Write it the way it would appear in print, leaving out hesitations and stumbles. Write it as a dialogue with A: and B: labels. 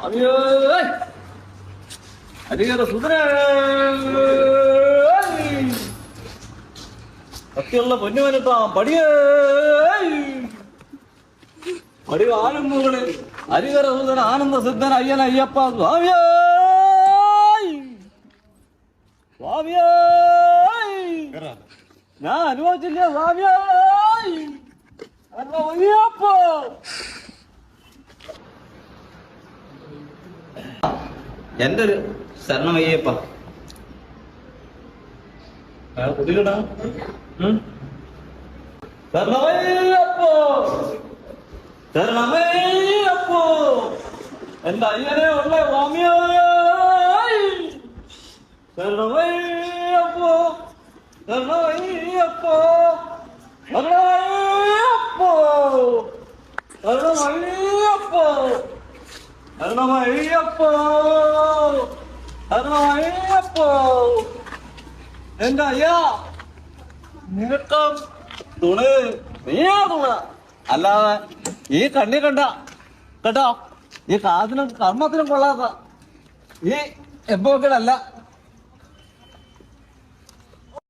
A: അയ്യോ അധികാര സുന്ദര സത്യമുള്ള പൊന്നുവനത്താ പടിയേ പടി ആരും മുകളിൽ ഹരികര സുന്ദര ആനന്ദ സിദ്ധൻ അയ്യൻ അയ്യപ്പ സ്വാമിയേ സ്വാമിയേ ഞാൻ അനുഭവിച്ചില്ലേ സ്വാമിയേ അയ്യപ്പ എന്റെ ഒരു ശരണമയ്യപ്പ കുട്ടികടാ ശരണമയ്യപ്പോ ശരണമയ്യപ്പോ എന്റെ അയ്യനെ ഉള്ള സ്വാമിയോ ശരണമയ്യപ്പോ ശരണമയ്യപ്പോ ശരണമയ്യപ്പോ ശരണമയ്യപ്പോ ശരണമയ്യപ്പോ ശരണമയ്യപ്പോ എന്റെ അയ്യാ നിനക്ക് തുണ നീയാ തുണ അല്ലാതെ ഈ കണ്ണി കണ്ട കേട്ടോ ഈ കാതിനും കർമ്മത്തിനും കൊള്ളാത്ത ഈ എപ്പോഴല്ല